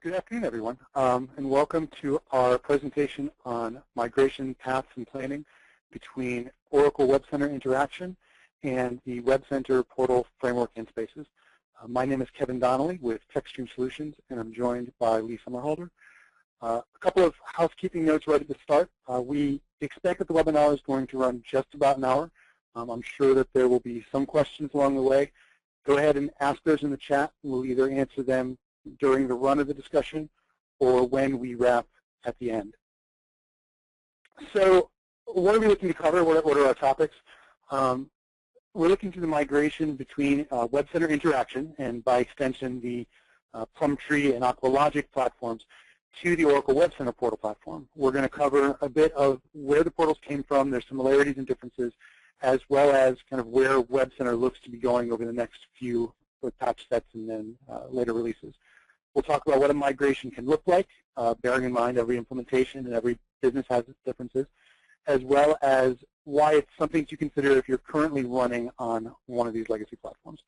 Good afternoon, everyone, and welcome to our presentation on migration paths and planning between Oracle WebCenter Interaction and the WebCenter portal framework and spaces. My name is Kevin Donnelly with TechStream Solutions, and I'm joined by Lee Sommerhalder. A couple of housekeeping notes right at the start. We expect that the webinar is going to run just about an hour. I'm sure that there will be some questions along the way. Go ahead and ask those in the chat. We'll either answer them during the run of the discussion or when we wrap at the end. So what are we looking to cover? What are our topics? We're looking to the migration between WebCenter Interaction and by extension the Plumtree and Aqualogic platforms to the Oracle WebCenter portal platform. We're going to cover a bit of where the portals came from, their similarities and differences, as well as kind of where WebCenter looks to be going over the next few patch sets and then later releases. We'll talk about what a migration can look like, bearing in mind every implementation and every business has its differences, as well as why it's something to consider if you're currently running on one of these legacy platforms.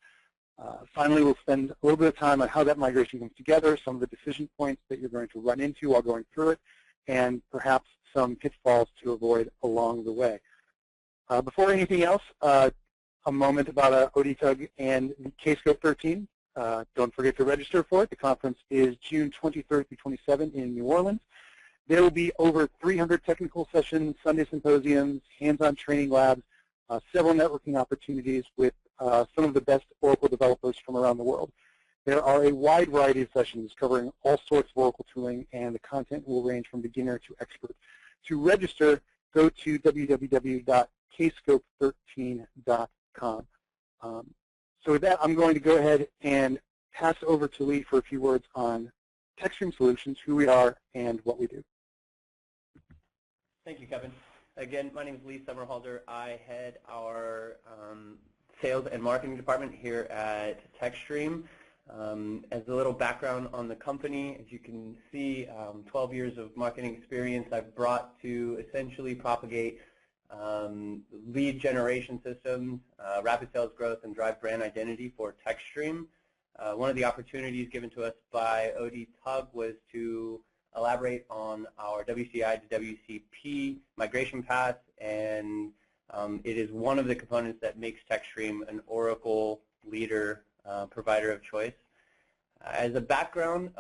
Finally, we'll spend a little bit of time on how that migration comes together, some of the decision points that you're going to run into while going through it, and perhaps some pitfalls to avoid along the way. Before anything else, a moment about ODTUG and Kscope 13. Don't forget to register for it. The conference is June 23rd through 27th in New Orleans. There will be over 300 technical sessions, Sunday symposiums, hands-on training labs, several networking opportunities with some of the best Oracle developers from around the world. There are a wide variety of sessions covering all sorts of Oracle tooling, and the content will range from beginner to expert. To register, go to www.kscope13.com. So with that, I'm going to go ahead and pass over to Lee for a few words on TechStream Solutions, who we are, and what we do. Thank you, Kevin. Again, my name is Lee Sommerhalder. I head our sales and marketing department here at TechStream. As a little background on the company, as you can see, 12 years of marketing experience I've brought to essentially propagate lead generation systems, rapid sales growth, and drive brand identity for TechStream. One of the opportunities given to us by ODTUG was to elaborate on our WCI to WCP migration path, and it is one of the components that makes TechStream an Oracle leader provider of choice. As a background,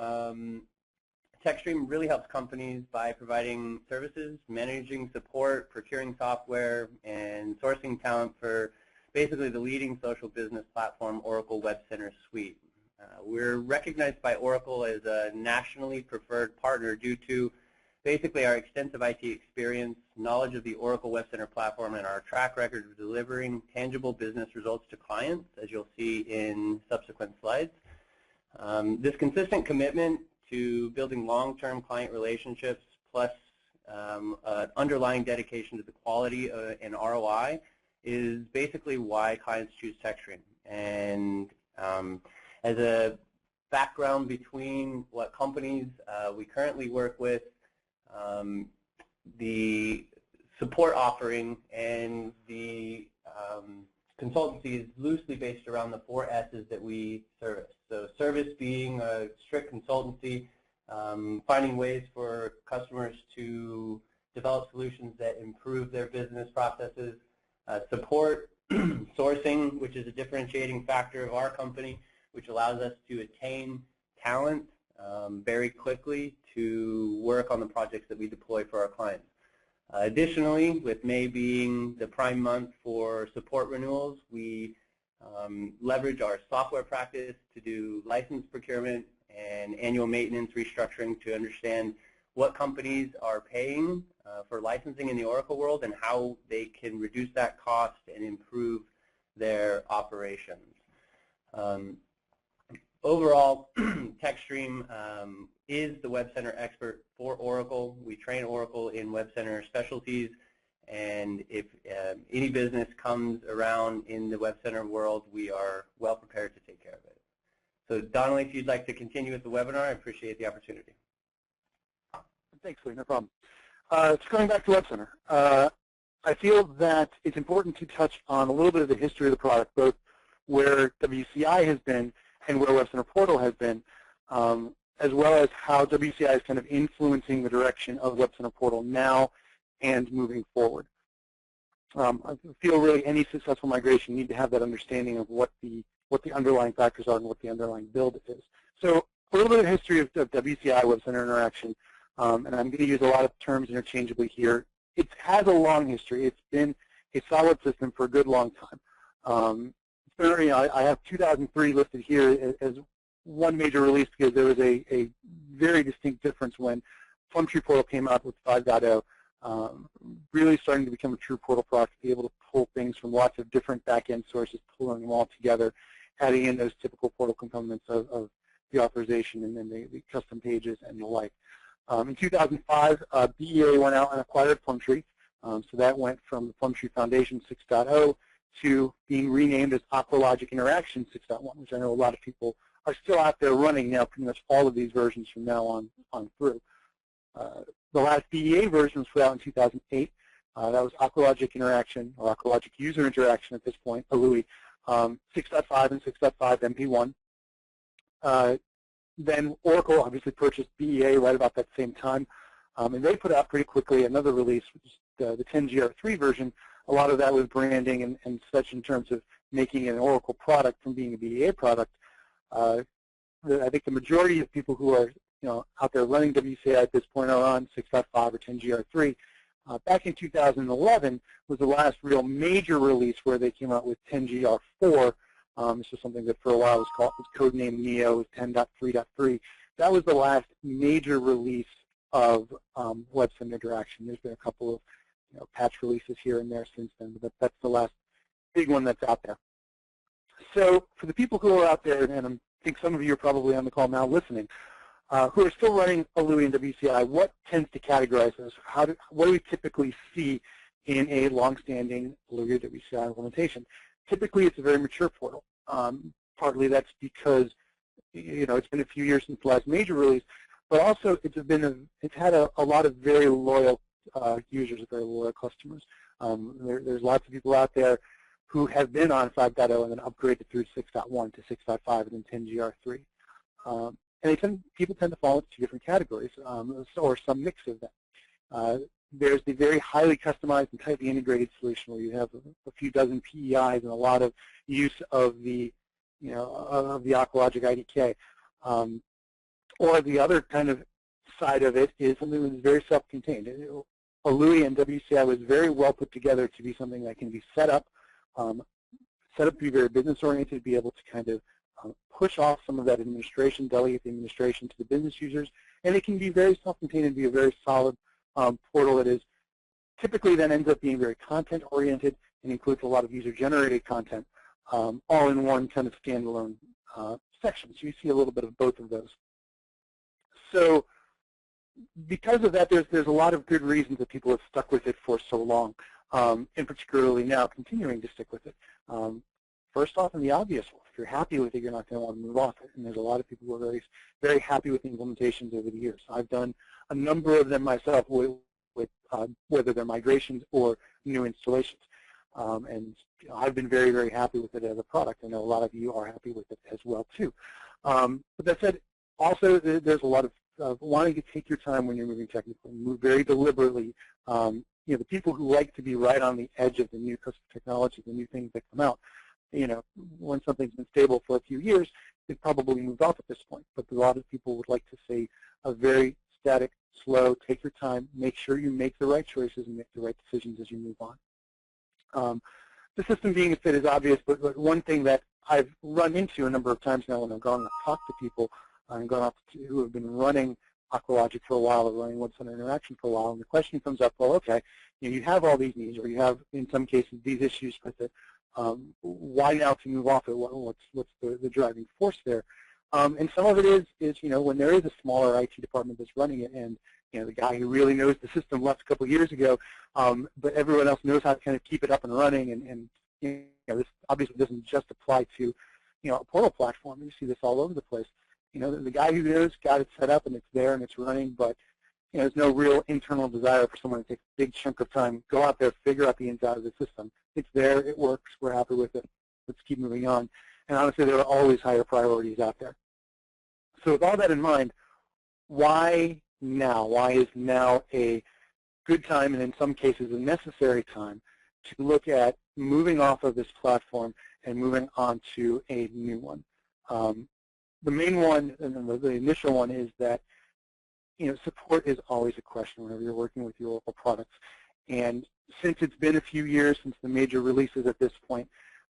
TechStream really helps companies by providing services, managing support, procuring software, and sourcing talent for basically the leading social business platform, Oracle WebCenter Suite. We're recognized by Oracle as a nationally preferred partner due to basically our extensive IT experience, knowledge of the Oracle WebCenter platform, and our track record of delivering tangible business results to clients, as you'll see in subsequent slides. This consistent commitment to building long-term client relationships plus underlying dedication to the quality and ROI is basically why clients choose TechStream. And as a background between what companies we currently work with, the support offering and the consultancy is loosely based around the 4 S's that we service. So service being a strict consultancy, finding ways for customers to develop solutions that improve their business processes, support, sourcing, which is a differentiating factor of our company, which allows us to attain talent very quickly to work on the projects that we deploy for our clients. Additionally, with May being the prime month for support renewals, we leverage our software practice to do license procurement and annual maintenance restructuring to understand what companies are paying for licensing in the Oracle world and how they can reduce that cost and improve their operations. Overall, TechStream is the WebCenter expert for Oracle. We train Oracle in WebCenter specialties, and if any business comes around in the WebCenter world, we are well prepared to take care of it. So Donnelly, if you'd like to continue with the webinar, I appreciate the opportunity. Thanks, Lee, no problem. Just going back to WebCenter, I feel that it's important to touch on a little bit of the history of the product, both where WCI has been and where WebCenter Portal has been, as well as how WCI is kind of influencing the direction of WebCenter Portal now and moving forward. I feel really any successful migration need to have that understanding of what the underlying factors are and what the underlying build is. So a little bit of history of WCI, WebCenter Interaction, and I'm going to use a lot of terms interchangeably here. It has a long history. It's been a solid system for a good long time. I have 2003 listed here as one major release because there was a very distinct difference when Plumtree Portal came out with 5.0, really starting to become a true portal product, to be able to pull things from lots of different back-end sources, pulling them all together, adding in those typical portal components of the authorization and then the custom pages and the like. In 2005, BEA went out and acquired Plumtree. So that went from the Plumtree Foundation 6.0 to being renamed as Aqualogic Interaction 6.1, which I know a lot of people are still out there running now, pretty much all of these versions from now on through. The last BEA version was put out in 2008. That was Aqualogic Interaction, or Aqualogic User Interaction at this point, ALUI, 6.5 and 6.5 MP1. Then Oracle obviously purchased BEA right about that same time, and they put out pretty quickly another release, which is the 10GR3 version. A lot of that was branding and such in terms of making an Oracle product from being a BEA product. I think the majority of people who are out there running WCI at this point are on 6.5 or 10GR3. Back in 2011 was the last real major release where they came out with 10GR4. This was something that for a while was codenamed Neo, 10.3.3. That was the last major release of WebCenter Interaction. There's been a couple of patch releases here and there since then, but that's the last big one that's out there. So for the people who are out there, and I think some of you are probably on the call now listening, who are still running ALUI and WCI, what tends to categorize us? What do we typically see in a long-standing ALUI or WCI implementation? Typically, it's a very mature portal. Partly that's because it's been a few years since the last major release, but also it's had a lot of very loyal users, very loyal customers. There's lots of people out there who have been on 5.0 and then upgraded through 6.1 to 6.5 and then 10GR3. And people tend to fall into two different categories, or some mix of them. There's the very highly customized and tightly integrated solution where you have a few dozen PEIs and a lot of use of the, of the Aqualogic IDK. Or the other kind of side of it is something that is very self-contained. ALUI and WCI was very well put together to be something that can be set up to be very business-oriented, be able to kind of push off some of that administration, delegate the administration to the business users, and it can be very self-contained and be a very solid portal that is typically then ends up being very content-oriented and includes a lot of user-generated content, all in one kind of standalone section. So you see a little bit of both of those. So because of that, there's a lot of good reasons that people have stuck with it for so long, and particularly now continuing to stick with it. First off, and the obvious one, if you're happy with it, you're not going to want to move off it. And there's a lot of people who are very, very happy with the implementations over the years. I've done a number of them myself with whether they're migrations or new installations. And I've been very, very happy with it as a product. I know a lot of you are happy with it as well, too. But that said, also there's a lot of wanting to take your time when you're moving technically, move very deliberately. The people who like to be right on the edge of the new custom technology, the new things that come out, when something's been stable for a few years, it probably moved off at this point. But a lot of people would like to see a very static, slow, take your time, make sure you make the right choices and make the right decisions as you move on. The system being a fit is obvious, but one thing that I've run into a number of times now when I've gone and talked to people and gone up to who have been running Aqualogic for a while or running WebCenter Interaction for a while, and the question comes up, well, okay, you have all these needs, or you have, in some cases, these issues with it. Why now to move off it? What's the driving force there? And some of it is when there is a smaller IT department that's running it, and the guy who really knows the system left a couple of years ago, but everyone else knows how to kind of keep it up and running. And this obviously doesn't just apply to a portal platform. You see this all over the place. The guy who knows got it set up and it's there and it's running, but there's no real internal desire for someone to take a big chunk of time, go out there, figure out the inside of the system. It's there, it works, we're happy with it, let's keep moving on. And honestly, there are always higher priorities out there. So with all that in mind, why now? Why is now a good time, and in some cases a necessary time, to look at moving off of this platform and moving on to a new one? The main one, and the initial one, is that support is always a question whenever you're working with your Oracle products. And since it's been a few years since the major releases at this point,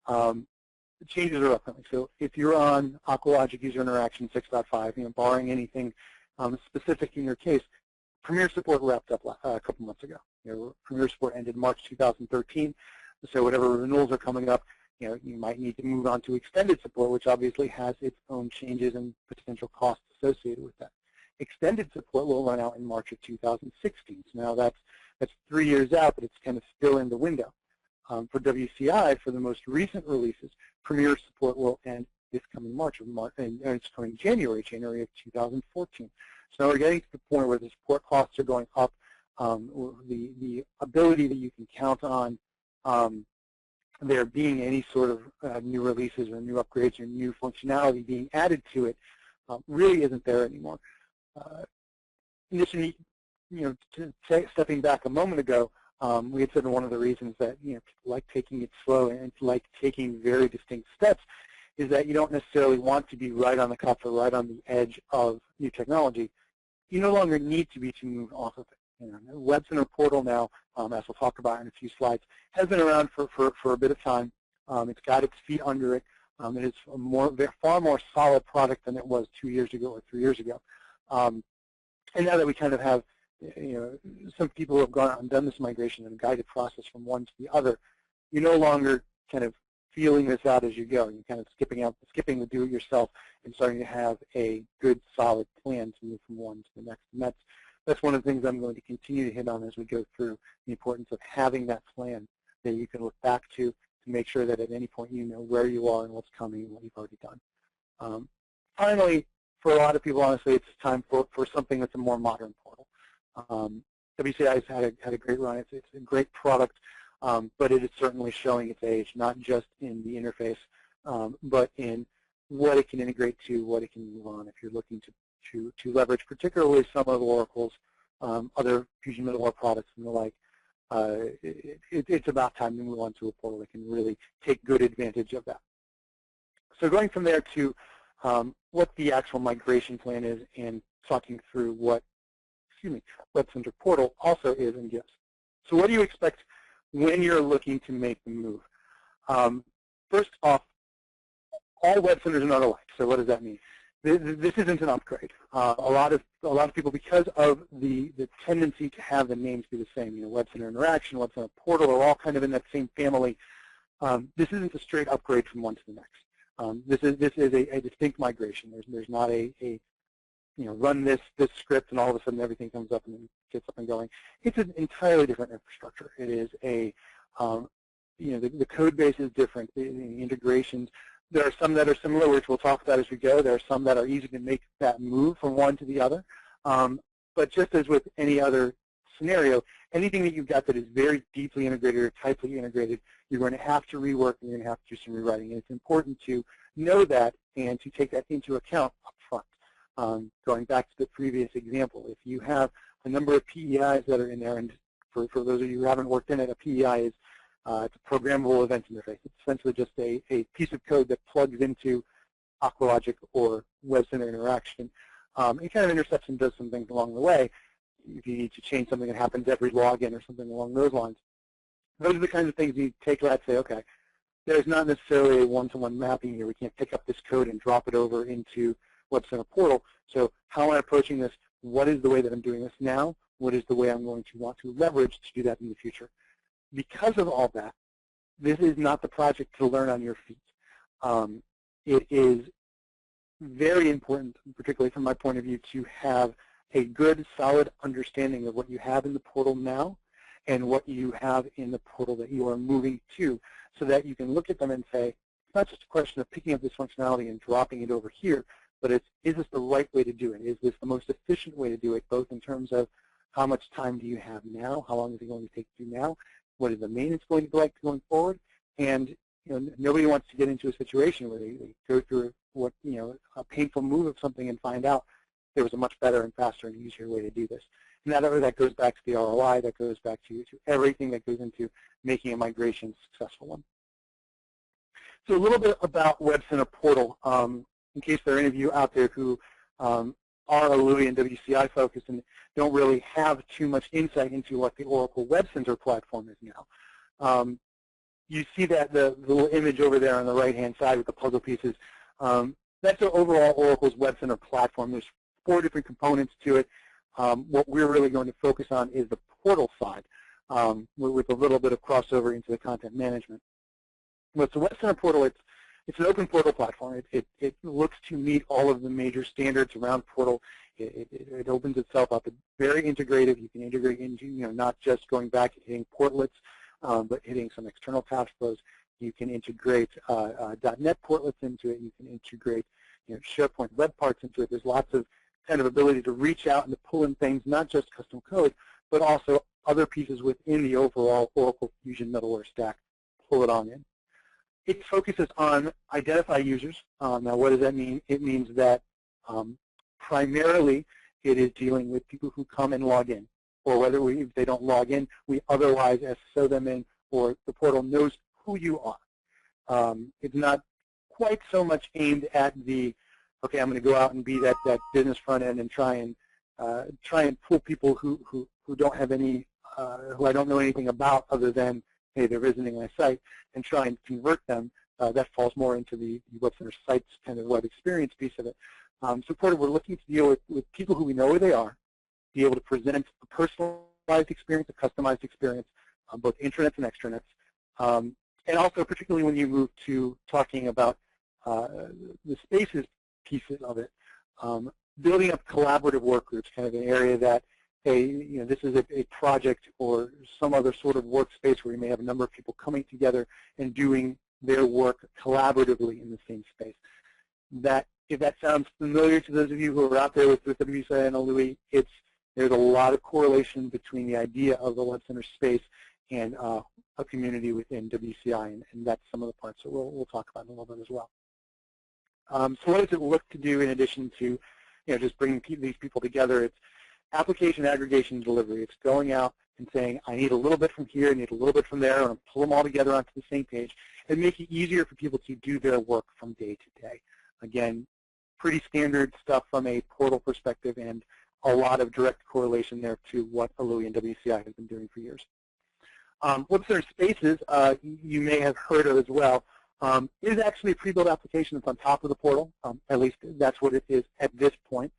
the changes are upcoming. So if you're on Aqualogic User Interaction 6.5, barring anything specific in your case, Premier support wrapped up a couple months ago. Premier support ended March 2013. So whatever renewals are coming up, you might need to move on to extended support, which obviously has its own changes and potential costs associated with that. Extended support will run out in March of 2016. So now that's 3 years out, but it's kind of still in the window. For WCI, for the most recent releases, Premier support will end this coming and it's coming January of 2014. So now we're getting to the point where the support costs are going up. The ability that you can count on there being any sort of new releases or new upgrades or new functionality being added to it really isn't there anymore. Initially, stepping back a moment ago, we had said one of the reasons that people like taking it slow and like taking very distinct steps is that you don't necessarily want to be right on the cusp or right on the edge of new technology. You no longer need to be to move off of it. WebCenter portal now, as we'll talk about in a few slides, has been around for a bit of time. It's got its feet under it. It is a far more solid product than it was 2 years ago or 3 years ago. And now that we kind of have, some people who have gone out and done this migration and guided process from one to the other, you're no longer kind of feeling this out as you go. You're kind of skipping the do-it-yourself and starting to have a good, solid plan to move from one to the next. And that's one of the things I'm going to continue to hit on as we go through the importance of having that plan that you can look back to make sure that at any point you know where you are and what's coming and what you've already done. Finally, for a lot of people, honestly, it's time for something that's a more modern portal. WCI has had a great run. It's a great product, but it is certainly showing its age, not just in the interface, but in what it can integrate to, what it can move on. If you're looking to leverage particularly some of Oracle's other Fusion Middleware products and the like, it's about time to move on to a portal that can really take good advantage of that. So going from there to what the actual migration plan is and talking through what WebCenter portal also is and gives. So what do you expect when you're looking to make the move? First off, all web centers are not alike. So what does that mean? This isn't an upgrade. A lot of people, because of the tendency to have the names be the same, Web Center Interaction, Web Center Portal, are all kind of in that same family. This isn't a straight upgrade from one to the next. This is a distinct migration. There's not a run this script and all of a sudden everything comes up and gets up and going. It's an entirely different infrastructure. It is the code base is different. The integrations. There are some that are similar, which we'll talk about as we go. There are some that are easy to make that move from one to the other. But just as with any other scenario, anything that you've got that is very deeply integrated or tightly integrated, you're going to have to rework and you're going to have to do some rewriting. And it's important to know that and to take that into account up front. Going back to the previous example, if you have a number of PEIs that are in there, and for those of you who haven't worked in it, a PEI is it's a programmable event interface. It's essentially just a piece of code that plugs into Aqualogic or WebCenter Interaction. It kind of intercepts and does some things along the way. If you need to change something that happens every login or something along those lines. Those are the kinds of things you take that and say, okay, there's not necessarily a one-to-one mapping here. We can't pick up this code and drop it over into WebCenter Portal. So how am I approaching this? What is the way that I'm doing this now? What is the way I'm going to want to leverage to do that in the future? Because of all that, this is not the project to learn on your feet. It is very important, particularly from my point of view, to have a good, solid understanding of what you have in the portal now and what you have in the portal that you are moving to, so that you can look at them and say, it's not just a question of picking up this functionality and dropping it over here, but it's, is this the right way to do it? Is this the most efficient way to do it, both in terms of how much time do you have now, how long is it going to take to do now, what is the maintenance going to be like going forward, and nobody wants to get into a situation where they go through a painful move of something and find out there was a much better and faster and easier way to do this. And that goes back to the ROI, that goes back to everything that goes into making a migration a successful one. So a little bit about WebCenter Portal, in case there are any of you out there who are Louis and WCI focused and don't really have too much insight into what the Oracle WebCenter platform is now. You see that the little image over there on the right-hand side with the puzzle pieces. That's the overall Oracle's WebCenter platform. There's 4 different components to it. What we're really going to focus on is the portal side, with a little bit of crossover into the content management. But the WebCenter portal, it's an open portal platform. It looks to meet all of the major standards around portal. It opens itself up. It's very integrative. You can integrate into, not just going back and hitting portlets, but hitting some external cache flows. You can integrate .NET portlets into it. You can integrate SharePoint web parts into it. There's lots of kind of ability to reach out and to pull in things, not just custom code, but also other pieces within the overall Oracle Fusion middleware stack. Pull it on in. It focuses on identify users. Now, what does that mean? It means that primarily it is dealing with people who come and log in, or whether if they don't log in, we otherwise SSO them in, or the portal knows who you are. It's not quite so much aimed at the, okay, I'm going to go out and be that business front end and try and pull people who don't have any, who I don't know anything about other than, hey, they're visiting my site, and try and convert them. That falls more into the WebCenter sites kind of web experience piece of it. So part of we're looking to deal with people who we know where they are, be able to present a personalized experience, a customized experience, both intranets and extranets. And also particularly when you move to talking about the spaces pieces of it, building up collaborative work groups, kind of an area that, hey, this is a project or some other sort of workspace where you may have a number of people coming together and doing their work collaboratively in the same space. That, if that sounds familiar to those of you who are out there with WCI and Louis, there's a lot of correlation between the idea of the WebCenter space and a community within WCI, and that's some of the parts that we'll talk about in a little bit as well. So what does it look to do in addition to just bringing these people together? It's application aggregation and delivery. It's going out and saying, I need a little bit from here, I need a little bit from there, and pull them all together onto the same page, and make it easier for people to do their work from day to day. Again, pretty standard stuff from a portal perspective, and a lot of direct correlation there to what Louis and WCI has been doing for years. WebCenter Spaces, you may have heard of as well, is actually a pre-built application that's on top of the portal. At least that's what it is at this point.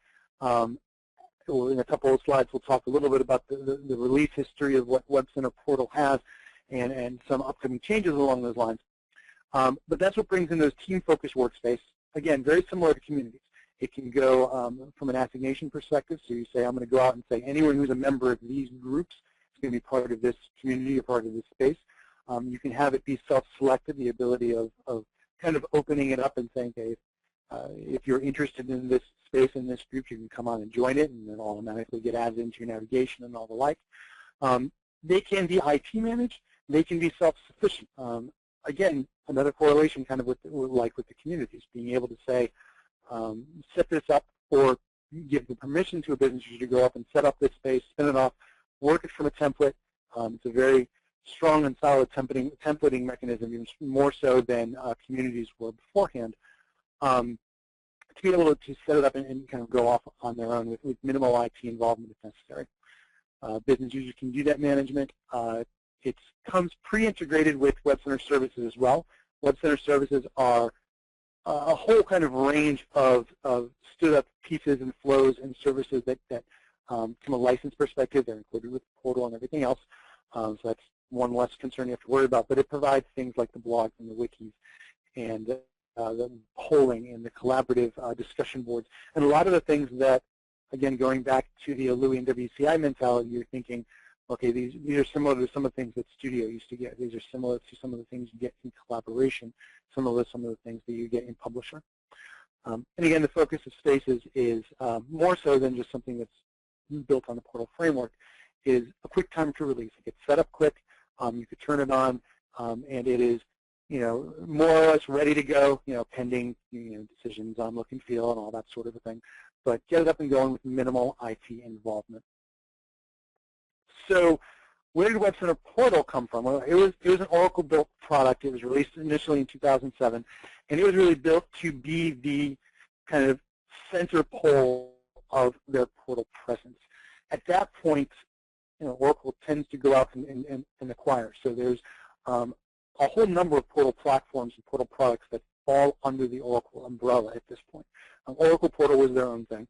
In a couple of slides, we'll talk a little bit about the release history of what WebCenter Portal has and some upcoming changes along those lines. But that's what brings in those team-focused workspace. Again, very similar to communities. It can go from an assignation perspective, so you say, I'm going to go out and say, anyone who's a member of these groups is going to be part of this community or part of this space. You can have it be self-selected, the ability of kind of opening it up and saying, okay, if you're interested in this space in this group, you can come on and join it, and then automatically get added into your navigation and all the like. They can be IT managed. They can be self-sufficient. Again, another correlation kind of with the communities, being able to say, set this up, or give the permission to a business user to go up and set up this space, spin it off, work it from a template. It's a very strong and solid templating mechanism, even more so than communities were beforehand. To be able to set it up and kind of go off on their own with minimal IT involvement if necessary. Business users can do that management. It comes pre-integrated with WebCenter services as well. WebCenter services are a whole kind of range of stood-up pieces and flows and services that from a license perspective, they're included with the portal and everything else. So that's one less concern you have to worry about. But it provides things like the blogs and the wikis and the polling and the collaborative discussion boards, and a lot of the things that, again, going back to the Louis and WCI mentality, you're thinking, okay, these are similar to some of the things that Studio used to get. These are similar to some of the things you get in collaboration, some of the things that you get in Publisher. And again, the focus of Spaces is more so than just something that's built on the portal framework, is a quick time to release. It gets set up quick. You could turn it on, and it is, more or less ready to go, pending, decisions on look and feel and all that sort of a thing. but get it up and going with minimal IT involvement. So where did WebCenter Portal come from? Well, it was an Oracle-built product. It was released initially in 2007, and it was really built to be the kind of center pole of their portal presence. At that point, Oracle tends to go out and acquire. So there's a whole number of portal platforms and portal products that fall under the Oracle umbrella at this point. Oracle Portal was their own thing.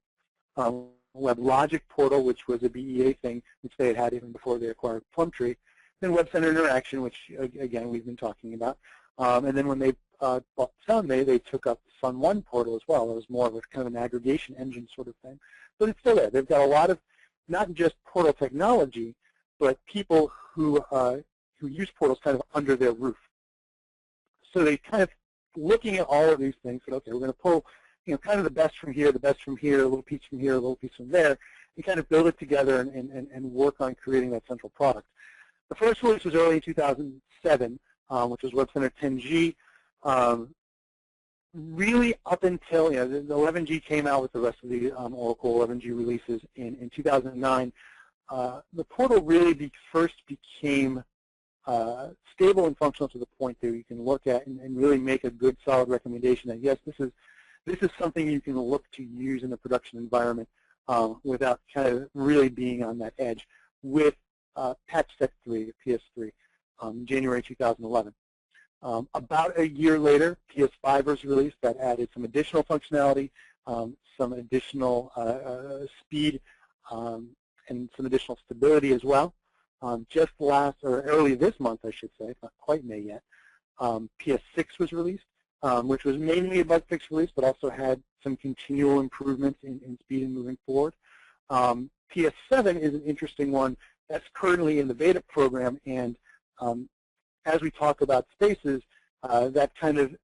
WebLogic Portal, which was a BEA thing, which they had even before they acquired Plumtree. Then WebCenter Interaction, which, again, we've been talking about. And then when they bought Sunday, they took up Sun One Portal as well. It was more of a kind of an aggregation engine sort of thing. But it's still there. They've got a lot of not just portal technology, but people who use portals kind of under their roof. So they kind of, looking at all of these things, said, okay, we're going to pull kind of the best from here, a little piece from here, a little piece from there, and kind of build it together and work on creating that central product. The first release was early in 2007, which was WebCenter 10G. Really up until, the 11G came out with the rest of the Oracle 11G releases in 2009. The portal really first became stable and functional to the point that you can look at and really make a good, solid recommendation that, yes, this is something you can look to use in the production environment without kind of really being on that edge with Patch Set 3, PS3, January 2011. About a year later, PS5 was released that added some additional functionality, some additional speed, and some additional stability as well. Just early this month, I should say, not quite May yet, PS6 was released, which was mainly a bug fix release, but also had some continual improvements in speed and moving forward. PS7 is an interesting one that's currently in the beta program, and as we talk about spaces, that kind of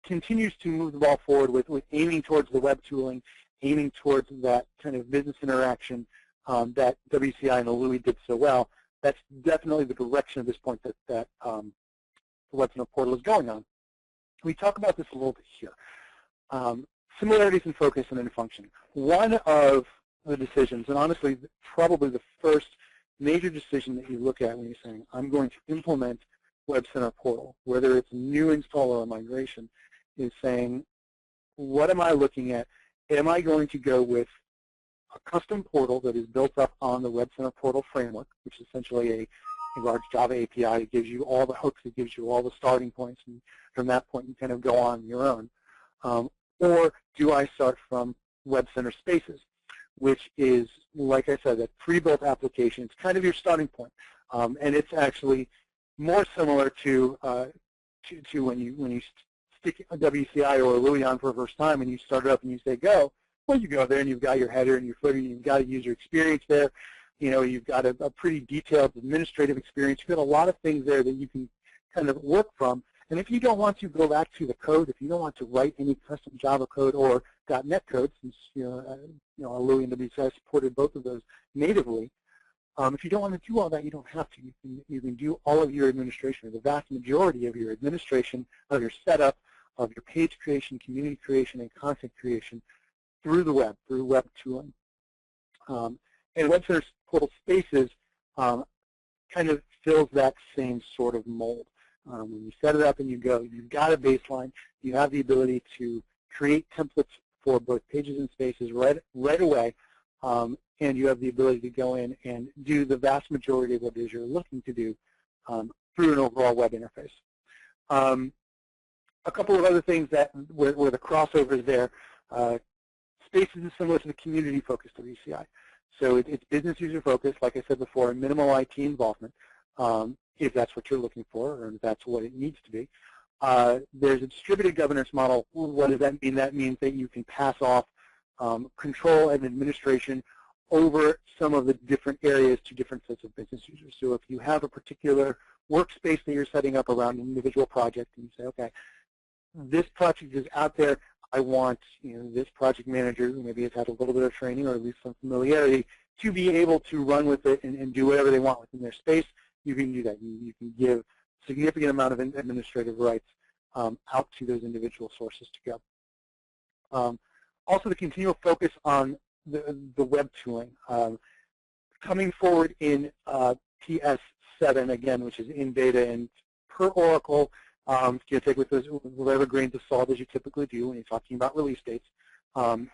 continues to move the ball forward with aiming towards the web tooling, aiming towards that kind of business interaction that WCI and Alui did so well. That's definitely the direction at this point that the WebCenter Portal is going on. We talk about this a little bit here. Similarities in focus and in function. One of the decisions, and honestly probably the first major decision that you look at when you're saying, I'm going to implement WebCenter Portal, whether it's a new install or a migration, is saying, what am I looking at? Am I going to go with a custom portal that is built up on the WebCenter Portal framework, which is essentially a large Java API? It gives you all the hooks. It gives you all the starting points. And from that point, you kind of go on your own. Or do I start from WebCenter Spaces, which is, like I said, that pre-built application. It's kind of your starting point. And it's actually more similar to when you stick a WCI or a Louis on for the first time and you start it up and you say go. Well, you go there and you've got your header and your footer, and you've got a user experience there. You've got a pretty detailed administrative experience. You've got a lot of things there that you can kind of work from. And if you don't want to go back to the code, if you don't want to write any custom Java code or .NET code, since Alui and WCI supported both of those natively, if you don't want to do all that, you don't have to. You can do all of your administration, or the vast majority of your administration, of your setup, of your page creation, community creation, and content creation through the web, through web tooling. And WebCenter Portal Spaces kind of fills that same sort of mold. When you set it up and you go, you've got a baseline. You have the ability to create templates for both pages and spaces right away, and you have the ability to go in and do the vast majority of what it is you're looking to do through an overall web interface. A couple of other things where the crossover is there. Spaces is similar to the community-focused WCI. So it's business user-focused, like I said before, minimal IT involvement, if that's what you're looking for, or if that's what it needs to be. There's a distributed governance model. What does that mean? That means that you can pass off control and administration over some of the different areas to different sets of business users. So if you have a particular workspace that you're setting up around an individual project, and you say, okay, this project is out there, I want this project manager who maybe has had a little bit of training or at least some familiarity to be able to run with it and do whatever they want within their space. You can do that. You can give a significant amount of administrative rights out to those individual sources to go. Also, the continual focus on the web tooling. Coming forward in PS7, again, which is in beta, and per Oracle, you take with whatever grains of salt as you typically do when you're talking about release dates,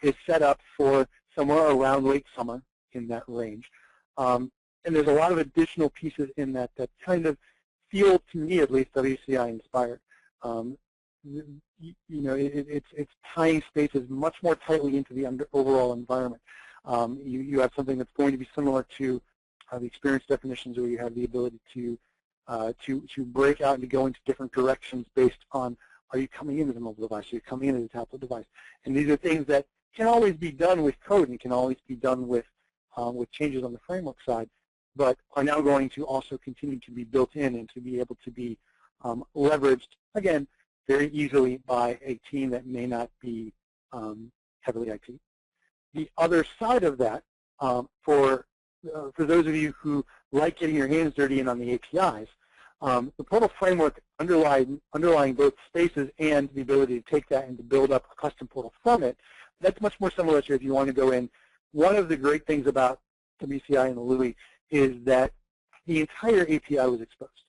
is set up for somewhere around late summer in that range. And there's a lot of additional pieces in that that kind of feel, to me at least, WCI inspired. It's tying spaces much more tightly into the overall environment. You have something that's going to be similar to the experience definitions, where you have the ability to break out and to go into different directions based on, are you coming into the mobile device, are you coming into the tablet device? And these are things that can always be done with code and can always be done with changes on the framework side, but are now going to also continue to be built in and to be able to be leveraged, again, very easily by a team that may not be heavily IT. The other side of that, for those of you who like getting your hands dirty in on the APIs, the portal framework underlying both spaces and the ability to take that and to build up a custom portal from it, that's much more similar to if you want to go in. One of the great things about WCI and the LUI is that the entire API was exposed,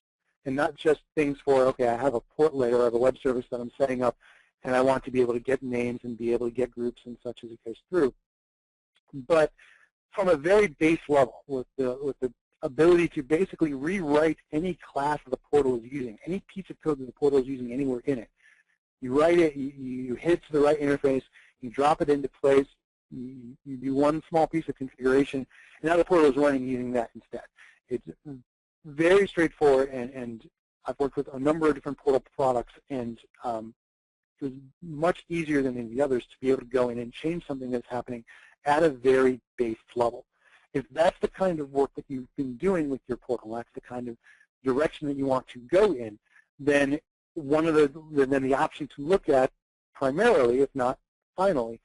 and not just things for, okay, I have a portlet or I have a web service that I'm setting up, and I want to be able to get names and be able to get groups and such as it goes through. But from a very base level, with the ability to basically rewrite any class that the portal is using, any piece of code that the portal is using anywhere in it. You write it, you hit to the right interface, you drop it into place, you do one small piece of configuration, and now the portal is running using that instead. It's very straightforward, and I've worked with a number of different portal products, and it was much easier than any of the others to be able to go in and change something that's happening at a very base level. If that's the kind of work that you've been doing with your portal, that's the kind of direction that you want to go in, then the option to look at primarily, if not finally,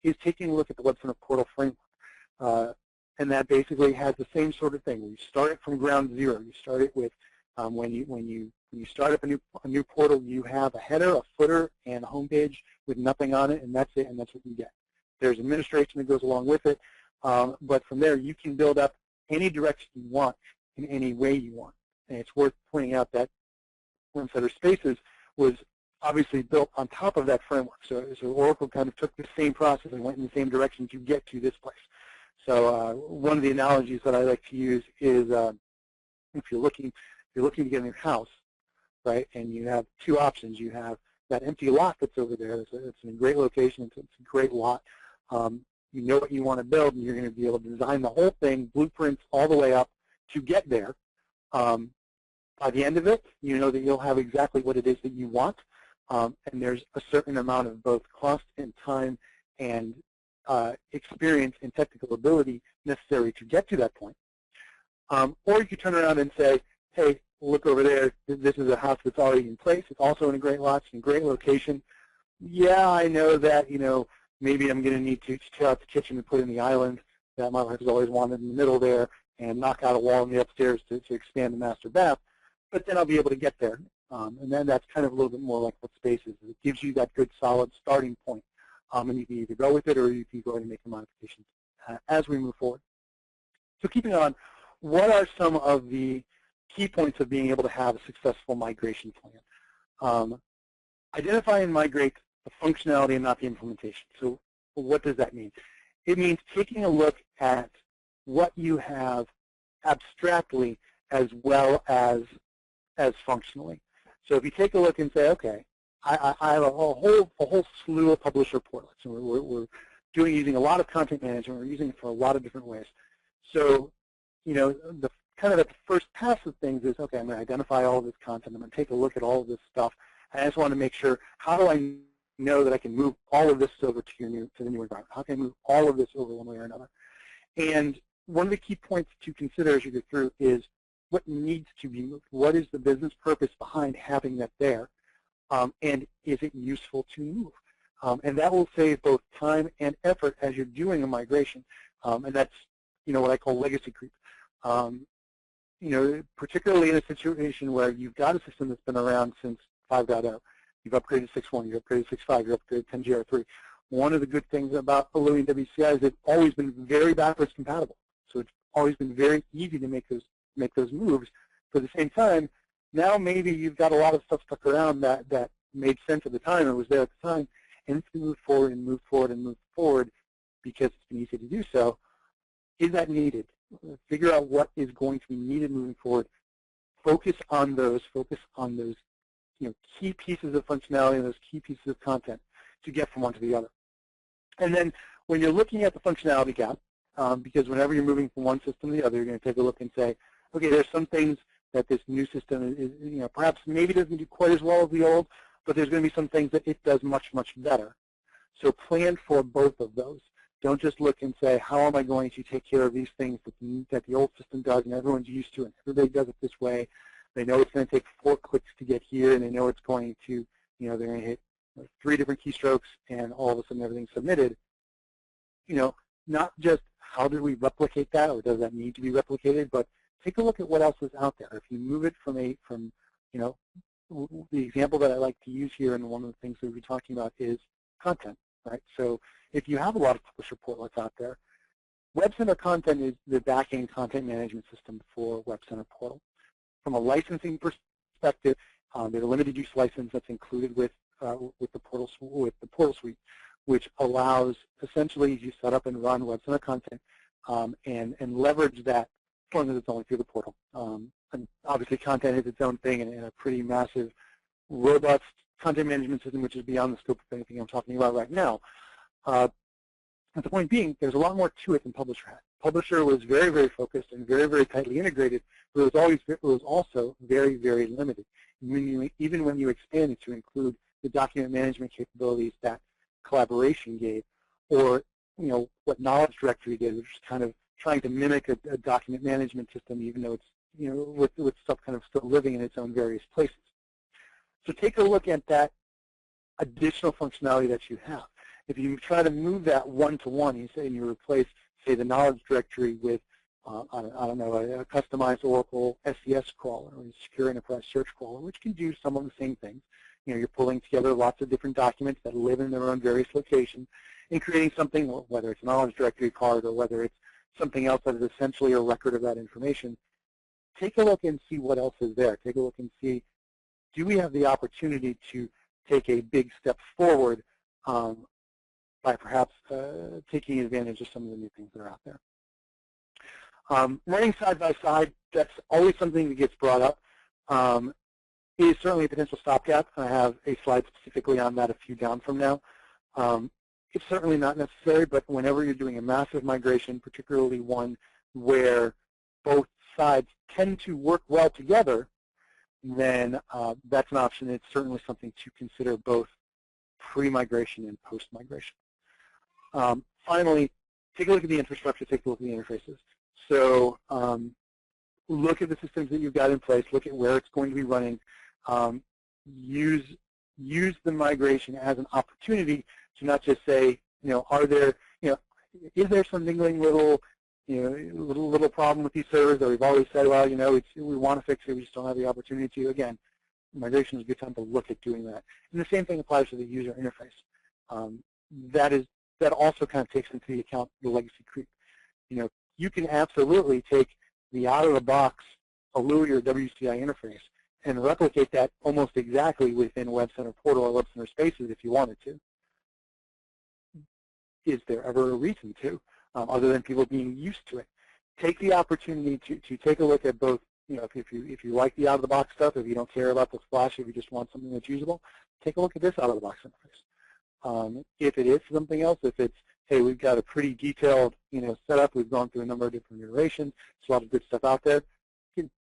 is taking a look at the WebCenter portal framework. And that basically has the same sort of thing. You start it from ground zero. You start it with when you start up a new portal, you have a header, a footer, and a home page with nothing on it, and that's it, and that's what you get. There's administration that goes along with it, but from there you can build up any direction you want in any way you want. And it's worth pointing out that WebCenter Spaces was obviously built on top of that framework. So Oracle kind of took the same process and went in the same direction to get to this place. So one of the analogies that I like to use is if you're looking to get a new house, right, and you have two options. You have that empty lot that's over there. It's in a great location. It's a great lot. You know what you want to build, and you're going to be able to design the whole thing, blueprints all the way up to get there. By the end of it, you know that you'll have exactly what it is that you want, and there's a certain amount of both cost and time and experience and technical ability necessary to get to that point. Or you could turn around and say, hey, look over there. This is a house that's already in place. It's also in a great lot. It's in a great location. Yeah, I know that, maybe I'm going to need to tear out the kitchen and put in the island that my wife has always wanted in the middle there and knock out a wall in the upstairs to expand the master bath. But then I'll be able to get there. And then that's kind of a little bit more like what Space is. It gives you that good, solid starting point. And you can either go with it or you can go ahead and make the modifications as we move forward. So keeping on, what are some of the key points of being able to have a successful migration plan? Identify and migrate the functionality and not the implementation. So what does that mean? It means taking a look at what you have abstractly as well as functionally. So if you take a look and say, okay, I have a whole slew of publisher portlets, and we're using a lot of content management. We're using it for a lot of different ways. So, the kind of at the first pass of things is, okay, I'm going to identify all of this content. I'm going to take a look at all of this stuff. I just want to make sure, how do I know that I can move all of this over to the new environment? How can I move all of this over one way or another? And one of the key points to consider as you go through is what needs to be moved. What is the business purpose behind having that there? And is it useful to move? And that will save both time and effort as you're doing a migration. And that's, what I call legacy creep. Particularly in a situation where you've got a system that's been around since 5.0. You've upgraded 6.1, you've upgraded 6.5, you've upgraded 10GR3. one of the good things about Louis and WCI is it's always been very backwards compatible. So it's always been very easy to make those moves. For the same time, now maybe you've got a lot of stuff stuck around that made sense at the time and was there at the time, and it's been moved forward and moved forward and moved forward because it's been easy to do so. Is that needed? Figure out what is going to be needed moving forward. Focus on those key pieces of functionality and those key pieces of content to get from one to the other. And then when you're looking at the functionality gap, because whenever you're moving from one system to the other, you're going to take a look and say, okay, there's some things that this new system is, perhaps maybe doesn't do quite as well as the old, but there's going to be some things that it does much, much better. So plan for both of those. Don't just look and say, how am I going to take care of these things that the old system does and everyone's used to, and everybody does it this way. They know it's going to take 4 clicks to get here, and they know it's going to, they're going to hit 3 different keystrokes, and all of a sudden everything's submitted. Not just how do we replicate that, or does that need to be replicated, but take a look at what else is out there. If you move it from the example that I like to use here, and one of the things we'll be talking about is content, right? So if you have a lot of publisher portlets out there, WebCenter Content is the back-end content management system for WebCenter Portal. From a licensing perspective, there's a limited use license that's included with the portal suite, which allows essentially you set up and run WebCenter Content and leverage that as long as it's only through the portal. And obviously, content is its own thing and a pretty massive, robust content management system, which is beyond the scope of anything I'm talking about right now. But the point being, there's a lot more to it than Publisher had. Publisher was very, very focused and very, very tightly integrated, but it was also very, very limited. Even when you expanded to include the document management capabilities that collaboration gave, or what Knowledge Directory did, which is kind of trying to mimic a document management system, even though it's with stuff kind of still living in its own various places. So take a look at that additional functionality that you have. If you try to move that one-to-one, you replace, say, the Knowledge Directory with, I don't know, a customized Oracle SES crawler or a secure enterprise search crawler, which can do some of the same things. You're pulling together lots of different documents that live in their own various locations and creating something, whether it's a Knowledge Directory card or whether it's something else that is essentially a record of that information. Take a look and see what else is there. Take a look and see, do we have the opportunity to take a big step forward by perhaps taking advantage of some of the new things that are out there. Running side by side, that's always something that gets brought up. Is certainly a potential stopgap. I have a slide specifically on that a few down from now. It's certainly not necessary, but whenever you're doing a massive migration, particularly one where both sides tend to work well together, then that's an option. It's certainly something to consider both pre-migration and post-migration. Finally, take a look at the infrastructure, take a look at the interfaces. So look at the systems that you've got in place, look at where it's going to be running. Use the migration as an opportunity to not just say, are there, is there some niggling little problem with these servers that we've always said, well, we want to fix it, we just don't have the opportunity to. Again, migration is a good time to look at doing that. And the same thing applies to the user interface. That also kind of takes into account the legacy creep. You can absolutely take the out-of-the-box Louis or WCI interface and replicate that almost exactly within WebCenter Portal or WebCenter Spaces if you wanted to. Is there ever a reason to, other than people being used to it? Take the opportunity to take a look at both. If you like the out-of-the-box stuff, if you don't care about the splash, if you just want something that's usable, take a look at this out-of-the-box interface. If it is something else, if it's, hey, we've got a pretty detailed setup, we've gone through a number of different iterations, there's a lot of good stuff out there,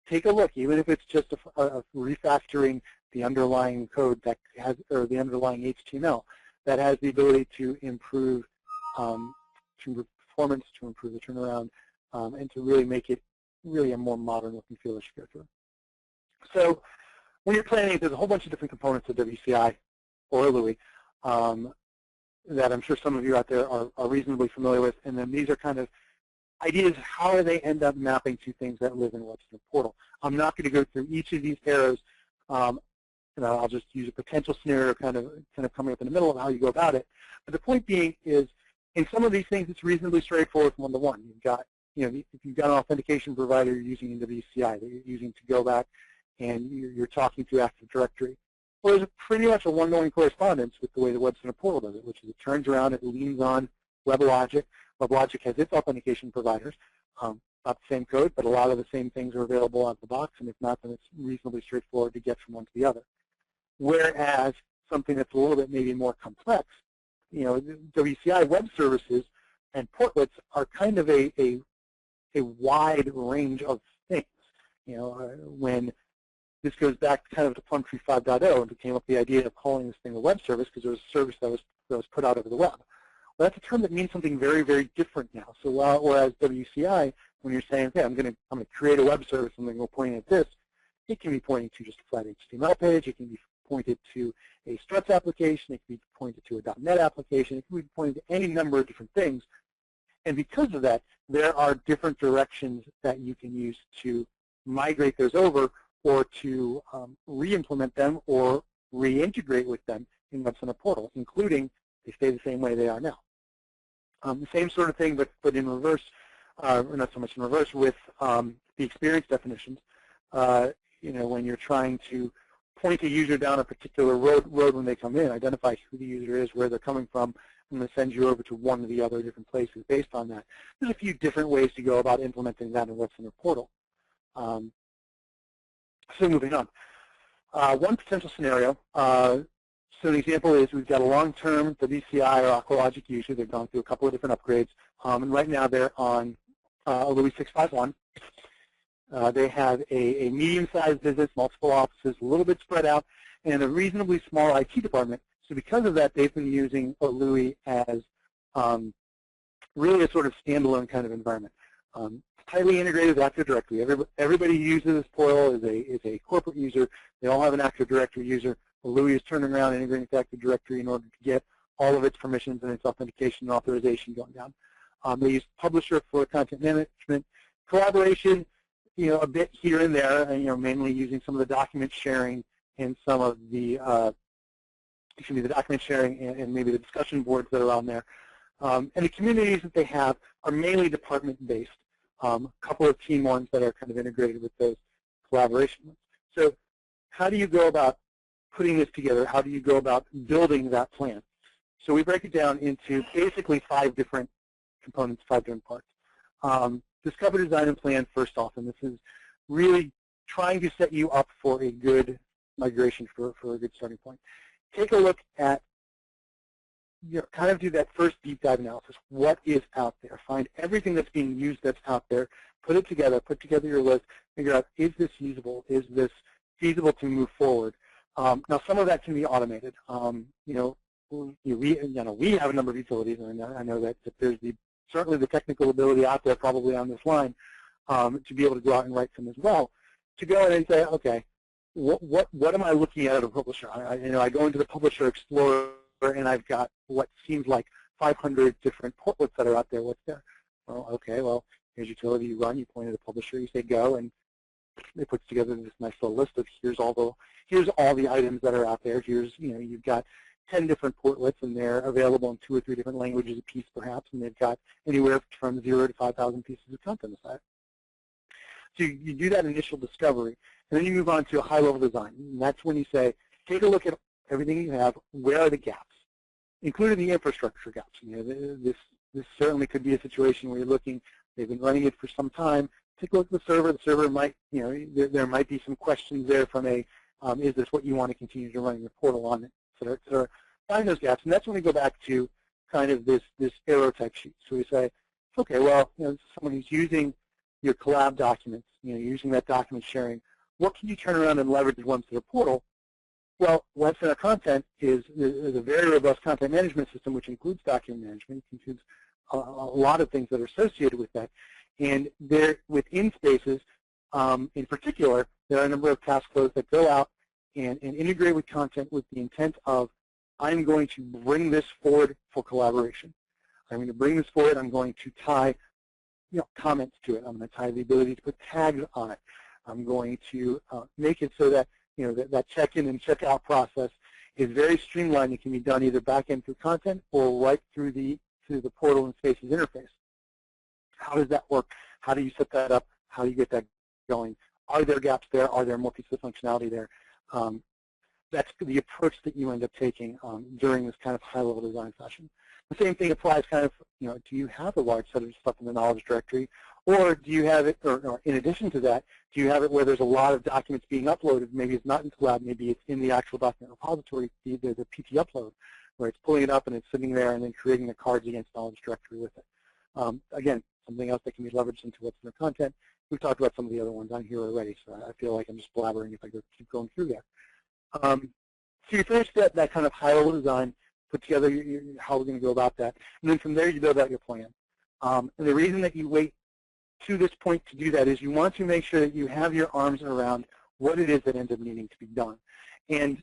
take a look, even if it's just a refactoring the underlying code that has, or the underlying HTML that has the ability to improve performance, to improve the turnaround, and to really make it really a more modern look and feel as you go through. So when you're planning, there's a whole bunch of different components of WCI or Louis that I'm sure some of you out there are reasonably familiar with, and then these are kind of ideas of how they end up mapping to things that live in WebCenter Portal. I'm not going to go through each of these arrows. and I'll just use a potential scenario kind of coming up in the middle of how you go about it. But the point being is, in some of these things, it's reasonably straightforward from one-to-one. You've got, if you've got an authentication provider you're using in WCI that you're using to go back and you're talking to Active Directory, well, there's pretty much a one-to-one correspondence with the way the WebCenter portal does it, which is it turns around, it leans on WebLogic. WebLogic has its authentication providers. Not the same code, but a lot of the same things are available out of the box, and if not, then it's reasonably straightforward to get from one to the other. Whereas something that's a little bit maybe more complex, WCI web services and portlets are kind of a wide range of things. When this goes back kind of to Plumtree 5.0, and it came up the idea of calling this thing a web service because it was a service that was put out over the web. Well, that's a term that means something very, very different now. So whereas WCI, when you're saying, okay, I'm going to create a web service and then go pointing at this, it can be pointing to just a flat HTML page. It can be pointed to a struts application. It can be pointed to a .NET application. It can be pointed to any number of different things. And because of that, there are different directions that you can use to migrate those over or to re-implement them or reintegrate with them in WebCenter portal, including they stay the same way they are now. The same sort of thing, but in reverse, or not so much in reverse, with the experience definitions. When you're trying to point a user down a particular road when they come in, identify who the user is, where they're coming from, I'm going to send you over to one of the other different places based on that. There's a few different ways to go about implementing that in WebCenter portal. So moving on. One potential scenario. So an example is we've got a long-term WCI or Aqualogic user. They've gone through a couple of different upgrades, and right now they're on Louis 651. They have a medium-sized business, multiple offices, a little bit spread out, and a reasonably small IT department. So because of that, they've been using Louis as really a sort of standalone kind of environment. Highly integrated with Active Directory. Everybody who uses this portal is a corporate user. They all have an Active Directory user. Louis is turning around and integrating with Active Directory in order to get all of its permissions and its authentication and authorization going down. They use Publisher for content management. Collaboration, a bit here and there, mainly using some of the document sharing and some of the, the document sharing and maybe the discussion boards that are on there. And the communities that they have are mainly department-based. A couple of team ones that are kind of integrated with those collaboration ones. So how do you go about putting this together? How do you go about building that plan? So we break it down into basically 5 different components, 5 different parts. Discover, design, and plan first off, and this is really trying to set you up for a good migration, for a good starting point. Take a look at, kind of do that first deep dive analysis. What is out there? Find everything that's being used that's out there. Put it together. Put together your list. Figure out, is this usable? Is this feasible to move forward? Now, some of that can be automated. We have a number of utilities, and I know that there's certainly the technical ability out there probably on this line to be able to go out and write some as well, to go in and say, okay, what am I looking at a publisher? I go into the Publisher Explorer, and I've got what seems like 500 different portlets that are out there. What's there? Well, okay, well, here's utility you run. You point at the publisher. You say go, and it puts together this nice little list of here's all the items that are out there. Here's you've got 10 different portlets, and they're available in 2 or 3 different languages a piece, perhaps, and they've got anywhere from 0 to 5,000 pieces of content aside. So you do that initial discovery, and then you move on to a high-level design. And that's when you say, take a look at everything you have. Where are the gaps, including the infrastructure gaps? This certainly could be a situation where you're looking. They've been running it for some time. Take a look at the server. The server might, there might be some questions there from a, is this what you want to continue to run your portal on, et cetera, et cetera. Find those gaps, and that's when we go back to kind of this arrow type sheet. So we say, okay, well, this is someone who's using your collab documents, using that document sharing. What can you turn around and leverage once to the portal? Well, WebCenter Content is a very robust content management system, which includes document management. It includes a lot of things that are associated with that. And there, within Spaces, in particular, there are a number of task flows that go out and integrate with content with the intent of, I'm going to bring this forward for collaboration. I'm going to bring this forward. I'm going to tie comments to it. I'm going to tie the ability to put tags on it. I'm going to make it so that that check-in and check-out process is very streamlined. It can be done either back-end through content or right through the portal and Spaces interface. How does that work? How do you set that up? How do you get that going? Are there gaps there? Are there more pieces of functionality there? That's the approach that you end up taking during this kind of high-level design session. The same thing applies kind of, do you have a large set of stuff in the knowledge directory, or do you have it, or in addition to that, do you have it where there's a lot of documents being uploaded? Maybe it's not in Collab, maybe it's in the actual document repository, the PT upload, where it's pulling it up and it's sitting there and then creating the cards against knowledge directory with it. Again, something else that can be leveraged into what's in the content. We've talked about some of the other ones on here already, so I feel like I'm just blabbering if I keep going through there. So you finish that kind of high-level design, put together how we're going to go about that, and then from there you build out your plan. And the reason that you wait to this point to do that is you want to make sure that you have your arms around what it is that ends up needing to be done. And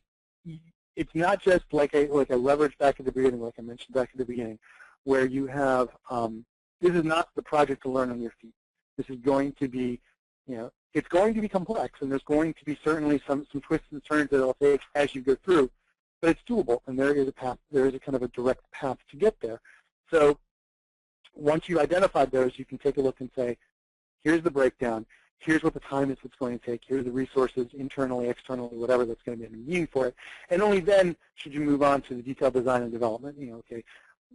it's not just like a leverage back at the beginning, like I mentioned back at the beginning, where you have, this is not the project to learn on your feet. This is going to be, it's going to be complex, and there's going to be certainly some twists and turns that it'll take as you go through, but it's doable, and there is a path, there is a kind of a direct path to get there. So once you identified those, you can take a look and say, here's the breakdown, here's what the time is it's going to take, here's the resources internally, externally, whatever that's going to be needed for it, and only then should you move on to the detailed design and development. Okay,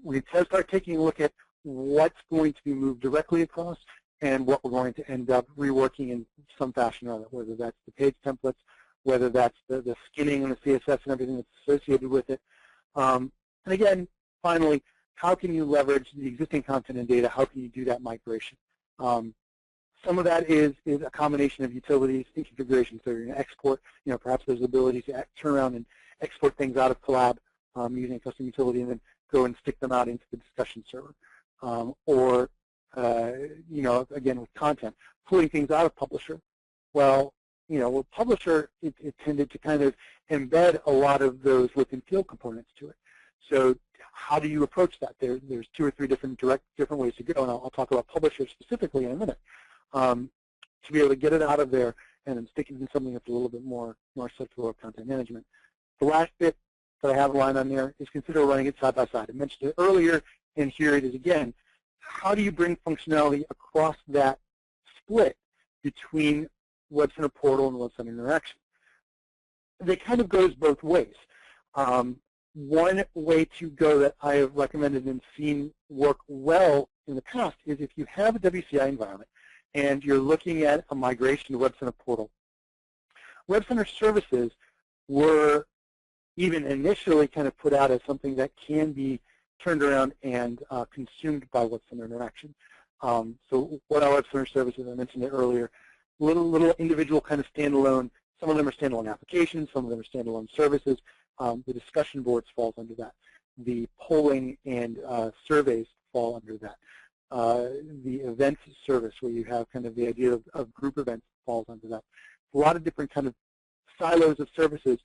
we start taking a look at what's going to be moved directly across and what we're going to end up reworking in some fashion or other, whether that's the page templates, whether that's the skinning and the CSS and everything that's associated with it. And again, finally, how can you leverage the existing content and data? How can you do that migration? Some of that is a combination of utilities and configurations. So you're going to export, perhaps there's the ability to turn around and export things out of Collab using a custom utility and then go and stick them out into the discussion server. Or again, with content, pulling things out of Publisher. Well, with Publisher, it tended to kind of embed a lot of those look and feel components to it. So how do you approach that? There's 2 or 3 different ways to go, and I'll talk about Publisher specifically in a minute. To be able to get it out of there and then stick it in something that's a little bit more central to content management. The last bit that I have a line on there is consider running it side by side. I mentioned it earlier, and here it is again. How do you bring functionality across that split between WebCenter Portal and WebCenter Interaction? It kind of goes both ways. One way to go that I have recommended and seen work well in the past is if you have a WCI environment and you're looking at a migration to WebCenter Portal. WebCenter services were even initially kind of put out as something that can be turned around and consumed by WebCenter Interaction. So what are WebCenter services? I mentioned it earlier. Little individual kind of standalone. Some of them are standalone applications. Some of them are standalone services. The discussion boards falls under that. The polling and surveys fall under that. The events service, where you have kind of the idea of group events, falls under that. A lot of different kind of silos of services,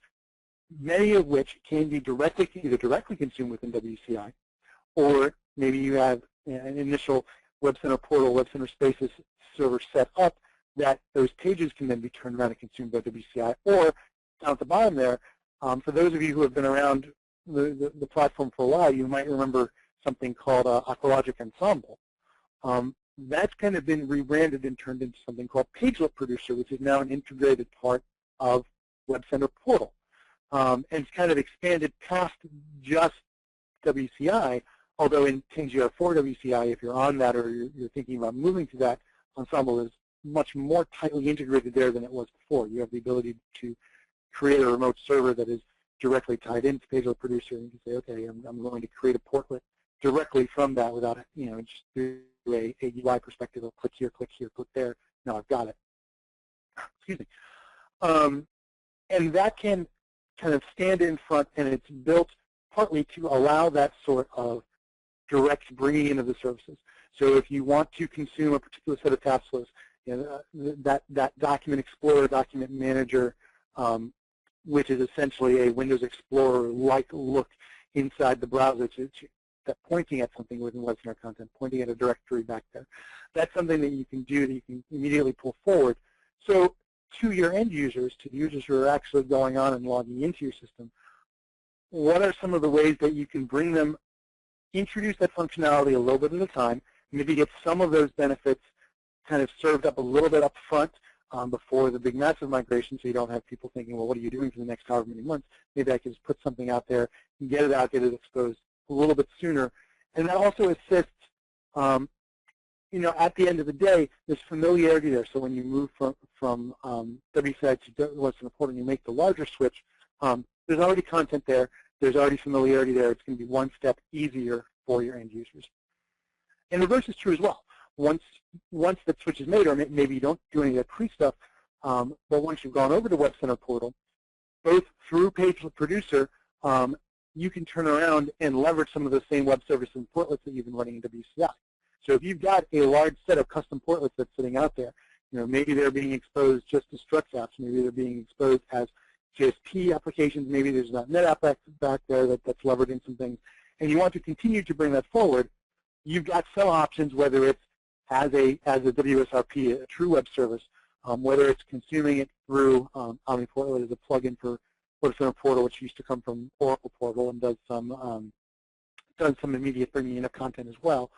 many of which can be either directly consumed within WCI, or maybe you have an initial WebCenter Portal, WebCenter Spaces server set up that those pages can then be turned around and consumed by WCI. Or down at the bottom there, for those of you who have been around the platform for a while, you might remember something called Aqualogic Ensemble. That's kind of been rebranded and turned into something called Pagelet Producer, which is now an integrated part of WebCenter Portal. And it's kind of expanded past just WCI, although in things you have for WCI, if you're on that or you're thinking about moving to that, Ensemble is much more tightly integrated there than it was before. You have the ability to create a remote server that is directly tied into Pagelet Producer, and you can say, okay, I'm going to create a portlet directly from that without, just through a UI perspective of click here, click there. Now I've got it. Excuse me. And that can kind of stand in front, and it's built partly to allow that sort of direct bringing in of the services. So if you want to consume a particular set of task flows, that Document Explorer, Document Manager, which is essentially a Windows Explorer-like look inside the browser that pointing at something within WebCenter content, pointing at a directory back there. That's something that you can do that you can immediately pull forward. So to your end users, to the users who are actually going on and logging into your system, what are some of the ways that you can bring them, introduce that functionality a little bit at a time, maybe get some of those benefits kind of served up a little bit up front before the big massive migration, so you don't have people thinking, well, what are you doing for the next however many months? Maybe I can just put something out there and get it out, get it exposed a little bit sooner. And that also assists, you know, at the end of the day, there's familiarity there. So when you move from WCI to WebCenter Portal and you make the larger switch, there's already content there. There's already familiarity there. It's going to be one step easier for your end users. And the reverse is true as well. Once that switch is made, or maybe you don't do any of that pre-stuff, but once you've gone over to WebCenter Portal, both through Page Producer, you can turn around and leverage some of the same web services and portlets that you've been running in WCI. So if you've got a large set of custom portlets that's sitting out there, you know, maybe they're being exposed just as Struts apps, maybe they're being exposed as JSP applications, maybe there's a .NET app back there that's leveraging some things, and you want to continue to bring that forward, you've got some options, whether it's as a WSRP, a true web service, whether it's consuming it through OmniPortal as a plugin for WebCenter Portal, which used to come from Oracle Portal and does some immediate bringing in of content as well,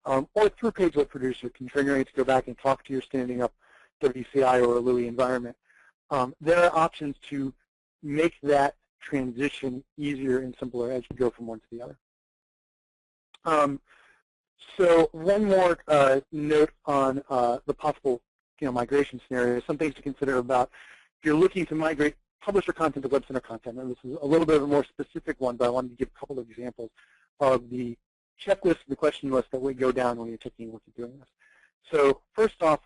or through Page Producer, configuring it to go back and talk to your standing up WCI or a LUI environment. There are options to make that transition easier and simpler as you go from one to the other. So one more note on the possible migration scenario, some things to consider about if you're looking to migrate publisher content to WebCenter content. And this is a little bit of a more specific one, but I wanted to give a couple of examples of the checklist, the question list that would go down when you're taking a look at doing this. So first off,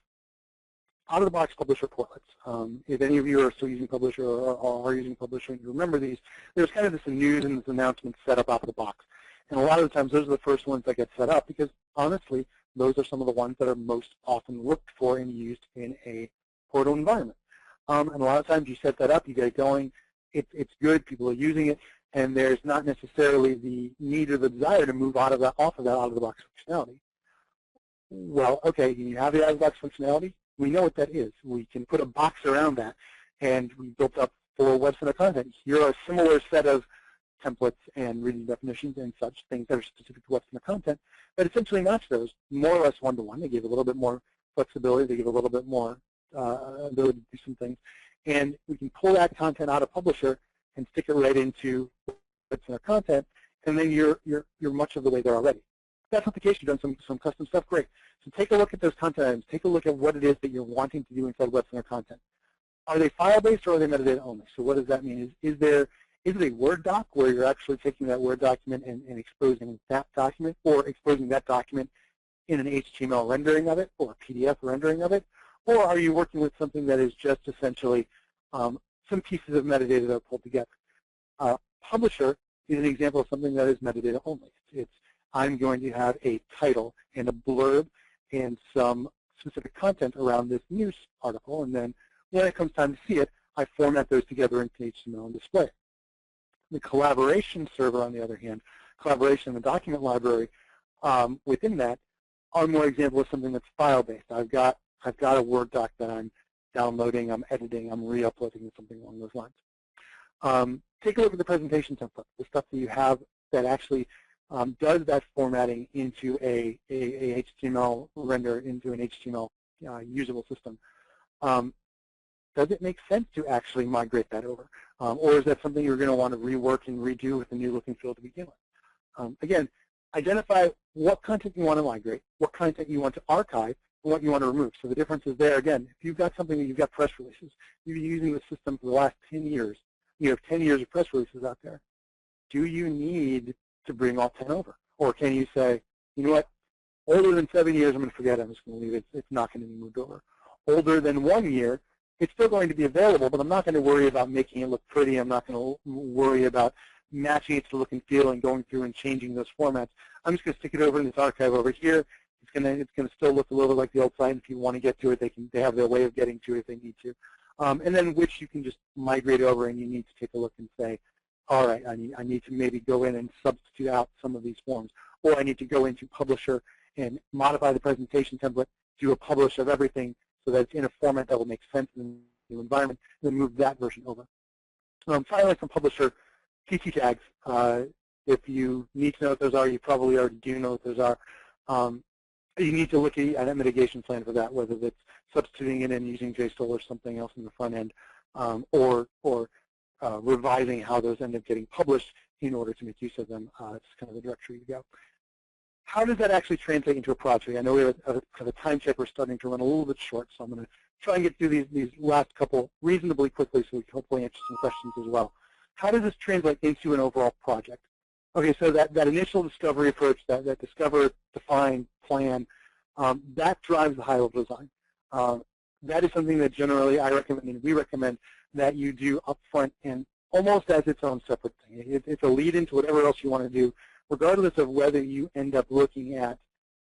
out-of-the-box publisher portlets. If any of you are still using Publisher or are using Publisher and you remember these, there's kind of this news and this announcement set up out of the box. And a lot of the times those are the first ones that get set up because, honestly, those are some of the ones that are most often looked for and used in a portal environment. And a lot of times you set that up, you get it going, it's good, people are using it, and there's not necessarily the need or the desire to move off of that out-of-the-box functionality. Well, okay, you have the out-of-the-box functionality. We know what that is. We can put a box around that, and we built up for WebCenter content. Here are a similar set of templates and reading definitions and such things that are specific to WebCenter content, but essentially match those more or less one-to-one. They give a little bit more flexibility. They give a little bit more ability to do some things. And we can pull that content out of Publisher and stick it right into WebCenter content, and then you're much of the way there already. If that's not the case, you've done some custom stuff, great. So take a look at those content items. Take a look at what it is that you're wanting to do inside WebCenter content. Are they file-based or are they metadata only? So what does that mean? Is it a Word doc where you're actually taking that Word document and exposing that document, or exposing that document in an HTML rendering of it or a PDF rendering of it? Or are you working with something that is just essentially some pieces of metadata that are pulled together? Publisher is an example of something that is metadata only. It's I'm going to have a title and a blurb and some specific content around this news article, and then when it comes time to see it, I format those together into HTML and display it. The collaboration server, on the other hand, collaboration in the document library within that are more examples of something that's file-based. I've got a Word doc that I'm downloading, I'm editing, I'm re-uploading, something along those lines. Take a look at the presentation template, the stuff that you have that actually does that formatting into a HTML render, into an HTML usable system. Does it make sense to actually migrate that over? Or is that something you're going to want to rework and redo with a new look and feel to begin with? Again, identify what content you want to migrate, what content you want to archive, and what you want to remove. So the difference is there, again, if you've got something that you've got press releases, you've been using the system for the last 10 years, you have 10 years of press releases out there, do you need to bring all 10 over? Or can you say, you know what, older than 7 years, I'm going to forget it, I'm just going to leave it, it's not going to be moved over. Older than 1 year, it's still going to be available, but I'm not going to worry about making it look pretty. I'm not going to worry about matching it to look and feel and going through and changing those formats. I'm just going to stick it over in this archive over here. It's going to still look a little bit like the old site. If you want to get to it, they have their way of getting to it if they need to. And then which you can just migrate over, and you need to take a look and say, all right, I need to maybe go in and substitute out some of these forms, or I need to go into Publisher and modify the presentation template, do a publish of everything, so that it's in a format that will make sense in new environment, and then move that version over. Finally, from publisher, CC tags. If you need to know what those are, you probably already do know what those are. You need to look at a mitigation plan for that, whether it's substituting it in using JSTOL or something else in the front end, or revising how those end up getting published in order to make use of them. It's kind of the direction you go. How does that actually translate into a project? I know we have a time check. We're starting to run a little bit short, so I'm going to try and get through these last couple reasonably quickly so we can hopefully answer some questions as well. How does this translate into an overall project? Okay, so that initial discovery approach, that discover, define, plan, that drives the high-level design. That is something that generally I recommend, and we recommend, that you do upfront and almost as its own separate thing. It's a lead into whatever else you want to do, regardless of whether you end up looking at,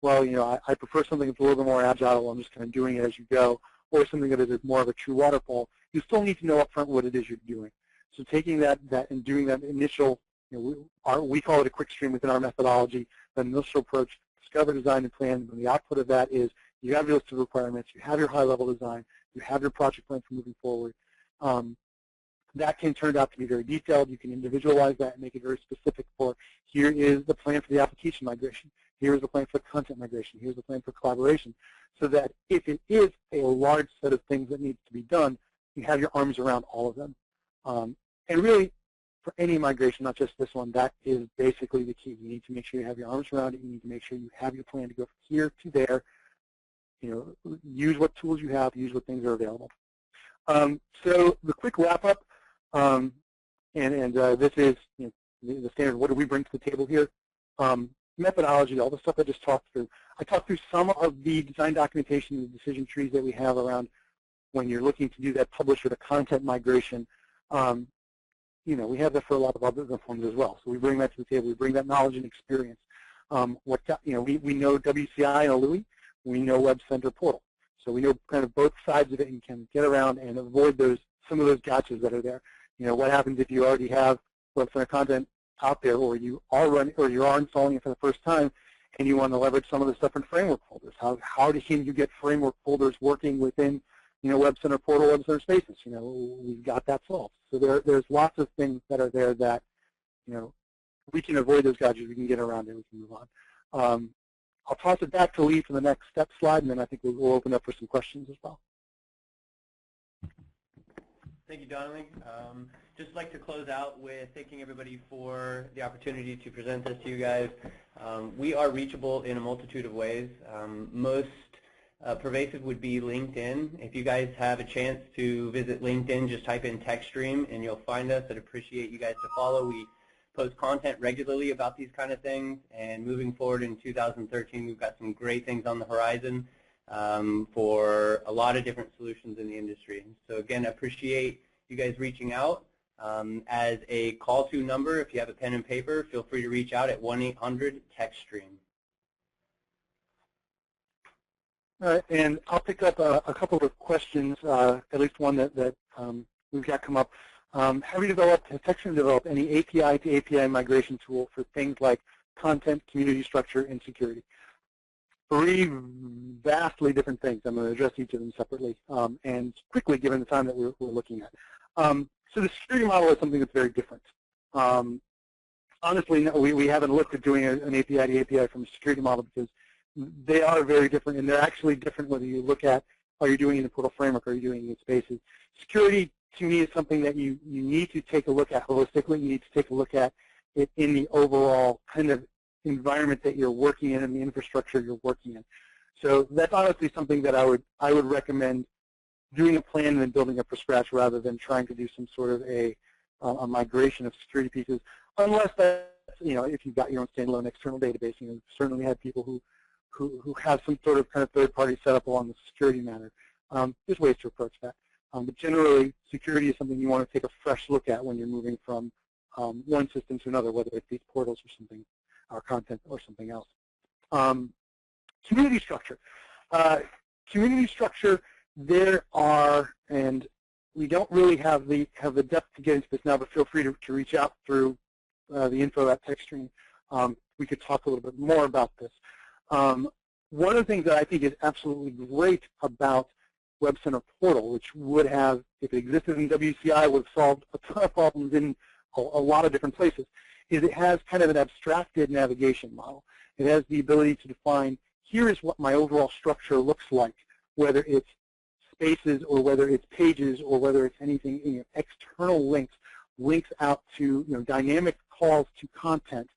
well, you know, I prefer something that's a little bit more agile, I'm just kind of doing it as you go, or something that is more of a true waterfall. You still need to know upfront what it is you're doing. So taking that and doing that initial, you know, we call it a quick stream within our methodology, the initial approach, discover, design, and plan. And the output of that is you have your list of requirements, you have your high-level design, you have your project plan for moving forward. That can turn out to be very detailed. You can individualize that and make it very specific for, here is the plan for the application migration, here's the plan for content migration, here's the plan for collaboration, so that if it is a large set of things that needs to be done, you have your arms around all of them. And really, for any migration, not just this one, that is basically the key. You need to make sure you have your arms around it. You need to make sure you have your plan to go from here to there. You know, use what tools you have, use what things are available. So the quick wrap-up, this is, you know, the standard, what do we bring to the table here? Methodology, all the stuff I just talked through. I talked through some of the design documentation and decision trees that we have around when you're looking to do that publisher to content migration. You know, we have that for a lot of other forms as well. So we bring that to the table. We bring that knowledge and experience. You know, we know WCI and Louis. We know WebCenter portal. So we know kind of both sides of it and can get around and avoid some of those gotchas that are there. You know, what happens if you already have WebCenter content out there, or you are installing it for the first time, and you want to leverage some of the stuff in framework folders? How can you get framework folders working within, you know, WebCenter portal, WebCenter spaces? You know, we've got that solved. So there's lots of things that are there that, you know, we can avoid those gotchas. We can get around it. We can move on. I'll toss it back to Lee for the next step slide, and then I think we'll open up for some questions as well. Thank you, Donnelly. Just like to close out with thanking everybody for the opportunity to present this to you guys. We are reachable in a multitude of ways. Most pervasive would be LinkedIn. If you guys have a chance to visit LinkedIn, just type in TechStream and you'll find us. I'd appreciate you guys to follow. We post content regularly about these kind of things, and moving forward in 2013, we've got some great things on the horizon for a lot of different solutions in the industry. So again, I appreciate you guys reaching out. As a call-to number, if you have a pen and paper, feel free to reach out at 1-800-TechStream. All right, and I'll pick up a couple of questions, at least one that we've got come up. Has TechStream developed any API to API migration tool for things like content, community structure, and security? Three vastly different things. I'm going to address each of them separately and quickly, given the time that we're looking at. So the security model is something that's very different. Honestly, no, we haven't looked at doing an API to API from a security model because they are very different, and they're actually different whether you look at, are you doing it in the portal framework, or are you doing it in spaces. Security, to me, is something that you need to take a look at holistically. You need to take a look at it in the overall kind of environment that you're working in and the infrastructure you're working in. So that's honestly something that I would recommend doing a plan and then building up from scratch rather than trying to do some sort of a migration of security pieces, unless that's, you know, if you've got your own standalone external database. You know, certainly have people who have some sort of kind of third-party setup along the security matter. There's ways to approach that. But generally, security is something you want to take a fresh look at when you're moving from one system to another, whether it's these portals or something, or content or something else. Community structure. Community structure, there are, and we don't really have the depth to get into this now, but feel free to reach out through the info at TechStream. We could talk a little bit more about this. One of the things that I think is absolutely great about WebCenter portal, which would have, if it existed in WCI, would have solved a ton of problems in a lot of different places, is it has kind of an abstracted navigation model. It has the ability to define, here is what my overall structure looks like, whether it's spaces or whether it's pages or whether it's anything, external links out to dynamic calls to content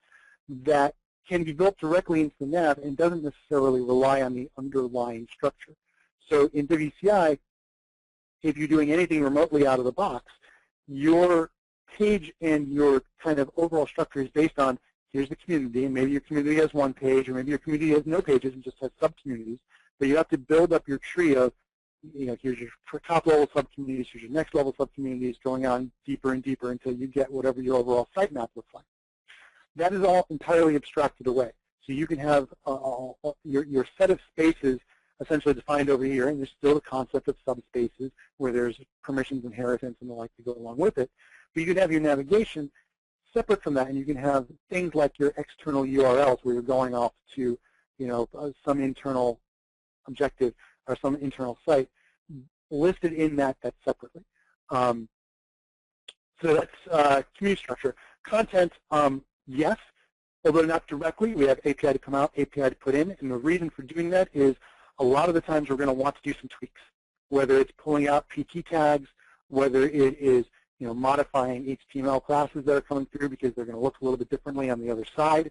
that can be built directly into the nav and doesn't necessarily rely on the underlying structure. So in WCI, if you're doing anything remotely out of the box, your page and your kind of overall structure is based on, here's the community, and maybe your community has one page, or maybe your community has no pages and just has sub-communities. But you have to build up your tree of, here's your top-level sub-communities, here's your next-level sub-communities, going on deeper and deeper until you get whatever your overall sitemap looks like. That is all entirely abstracted away. So you can have your set of spaces essentially defined over here, and there's still the concept of subspaces where there's permissions, inheritance, and the like to go along with it. But you can have your navigation separate from that, and you can have things like your external URLs where you're going off to, some internal objective or some internal site listed in that separately. So that's community structure. Content, yes, although not directly. We have API to come out, API to put in, and the reason for doing that is a lot of the times we're going to want to do some tweaks, whether it's pulling out PT tags, whether it is modifying HTML classes that are coming through because they're going to look a little bit differently on the other side.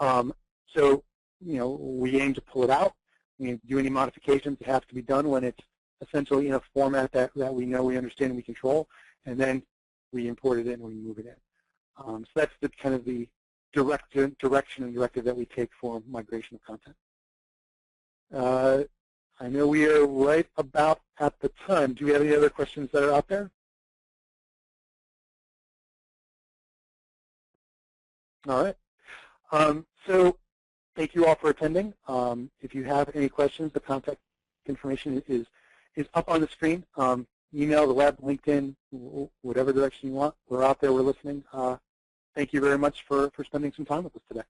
So we aim to pull it out. We do any modifications that have to be done when it's essentially in a format that we know, we understand, and we control, and then we import it in and we move it in. So that's the kind of the direction and directive that we take for migration of content. I know we are right about at the time. Do we have any other questions that are out there? All right. So thank you all for attending. If you have any questions, the contact information is up on the screen. Email, the web, LinkedIn, whatever direction you want. We're out there. We're listening. Thank you very much for spending some time with us today.